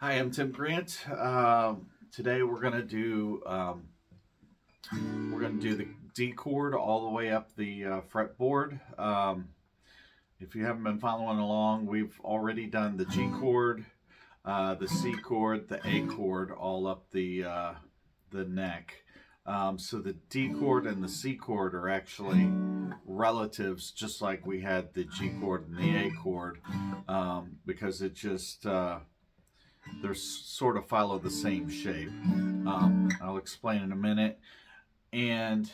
Hi, I'm Tim Grant. Today we're gonna do the D chord all the way up the fretboard. If you haven't been following along, we've already done the G chord, the C chord, the A chord, all up the neck. So the D chord and the C chord are actually relatives, just like we had the G chord and the A chord, because it just they're sort of follow the same shape. I'll explain in a minute. And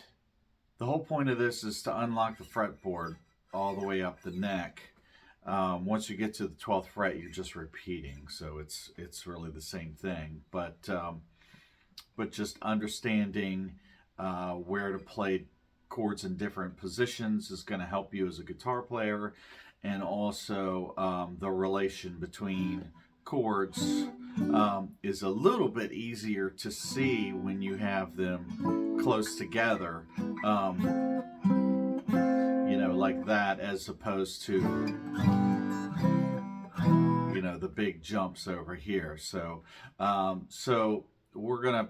the whole point of this is to unlock the fretboard all the way up the neck. Once you get to the 12th fret, you're just repeating, so it's really the same thing. But just understanding where to play chords in different positions is going to help you as a guitar player, and also the relation between chords is a little bit easier to see when you have them close together, like that, as opposed to, the big jumps over here. So we're gonna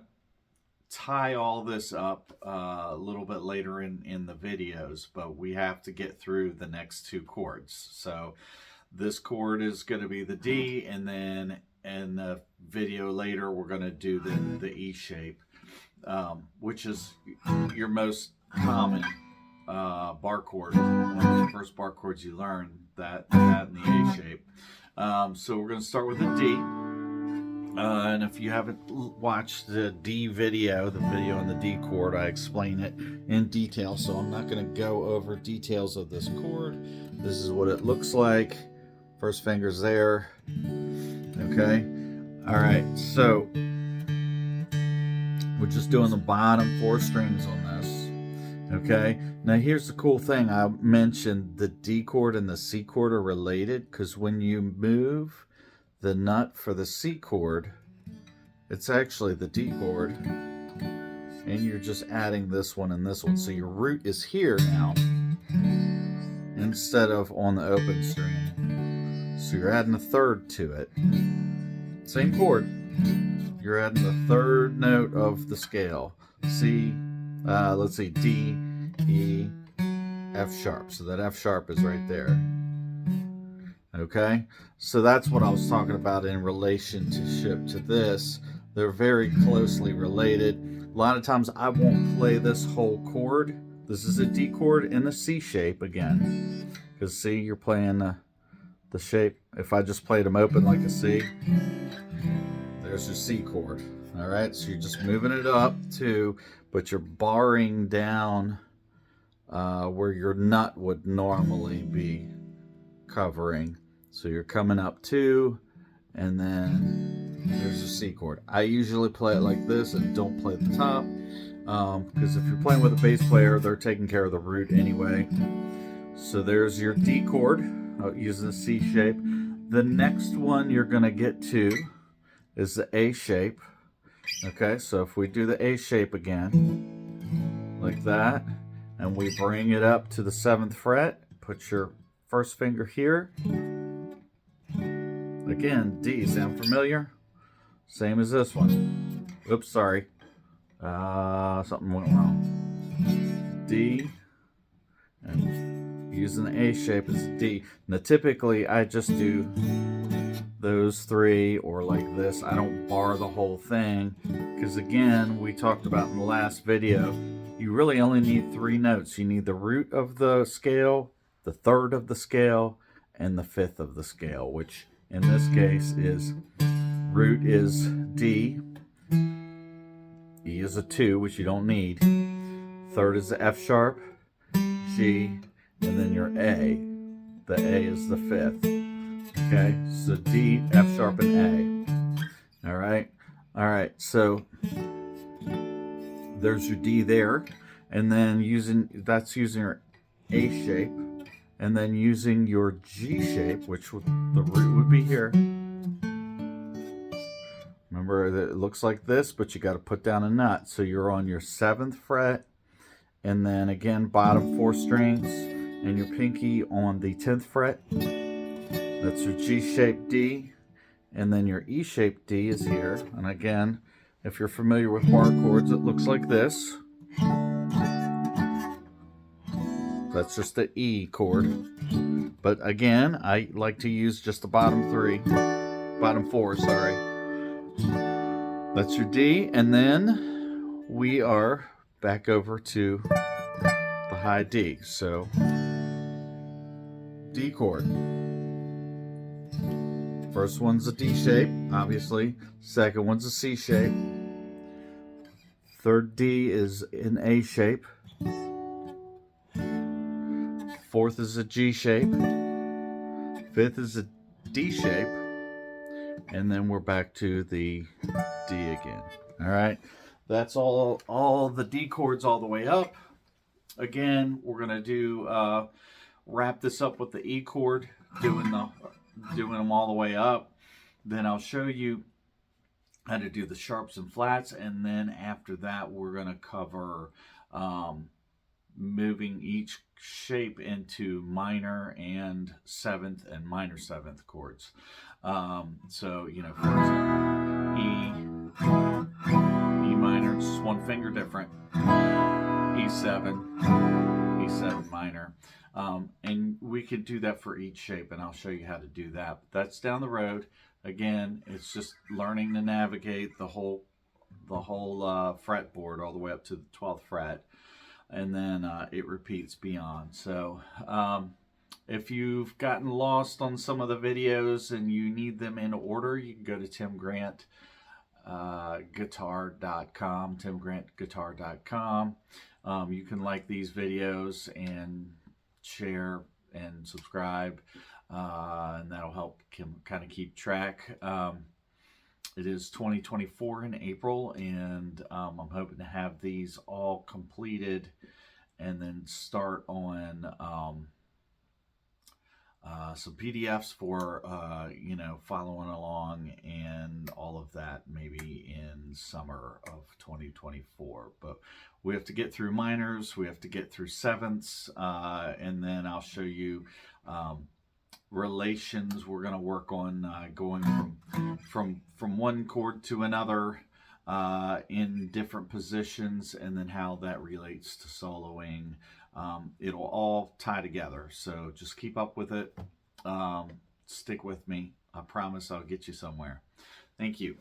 tie all this up a little bit later in the videos, but we have to get through the next two chords. So this chord is going to be the D, and then in the video later we're going to do the E shape, which is your most common bar chord, one of the first bar chords you learn, that and the A shape. So we're going to start with the D. And if you haven't watched the D video, the video on the D chord, I explain it in detail, so I'm not going to go over details of this chord. This is what it looks like. First finger's there. Okay. All right. So we're just doing the bottom 4 strings on this. Okay. Now here's the cool thing. I mentioned the D chord and the C chord are related, because when you move the nut for the C chord, it's actually the D chord, and you're just adding this one and this one. So your root is here now instead of on the open string. So you're adding a third to it. Same chord. You're adding the third note of the scale. C, let's see, D, E, F sharp. So that F sharp is right there. Okay, so that's what I was talking about in relationship to this. They're very closely related. A lot of times I won't play this whole chord. This is a D chord in the C shape again, because see, you're playing the shape. If I just played them open like a C, there's your C chord. All right, so you're just moving it up too, but you're barring down where your nut would normally be covering. So you're coming up 2, and then there's a C chord. I usually play it like this and don't play the top, because if you're playing with a bass player, they're taking care of the root anyway. So there's your D chord using the C shape. The next one you're going to get to is the A shape. Okay, so if we do the A shape again, like that, and we bring it up to the 7th fret, put your first finger here. Again, D. Sound familiar? Same as this one. Oops, sorry. Something went wrong. D. And using the A shape as D. Now, typically, I just do those 3, or like this. I don't bar the whole thing, because again, we talked about in the last video, you really only need 3 notes. You need the root of the scale, the 3rd of the scale, and the 5th of the scale, which in this case is root is D, E is a 2, which you don't need, 3rd is the F sharp, G, and then your A. The A is the 5th. Okay, so D, F sharp, and A. All right, so there's your D there, and then that's using your A shape, and then using your G shape, which the root would be here. Remember that it looks like this, but you got to put down a nut. So you're on your 7th fret, and then again, bottom 4 strings, and your pinky on the 10th fret. That's your G shape D, And then your E-shaped D is here. And again, if you're familiar with bar chords, it looks like this. That's just the E chord. But again, I like to use just the bottom four, sorry. That's your D, and then we are back over to the high D. So D chord. First one's a D shape, obviously. Second one's a C shape. Third D is an A shape. Fourth is a G shape. Fifth is a D shape. And then we're back to the D again. All right, that's all the D chords all the way up. Again, we're gonna do wrap this up with the E chord, doing them all the way up. Then I'll show you how to do the sharps and flats, and then after that we're gonna cover moving each shape into minor and seventh and minor seventh chords. So, you know, for example, E minor, just one finger different. E7, E7 minor. And we could do that for each shape, and I'll show you how to do that. But that's down the road. Again, it's just learning to navigate the whole fretboard all the way up to the 12th fret, and then it repeats beyond. So if you've gotten lost on some of the videos and you need them in order, you can go to timgrantguitar.com, timgrantguitar.com. You can like these videos and share and subscribe, and that'll help kind of keep track. It is 2024 in April, and I'm hoping to have these all completed and then start on some PDFs for you know, following along and all of that, maybe in summer of 2024. But we have to get through minors, we have to get through sevenths, and then I'll show you relations. We're going to work on going from one chord to another in different positions, and then how that relates to soloing. It'll all tie together, so just keep up with it. Stick with me. I promise I'll get you somewhere. Thank you.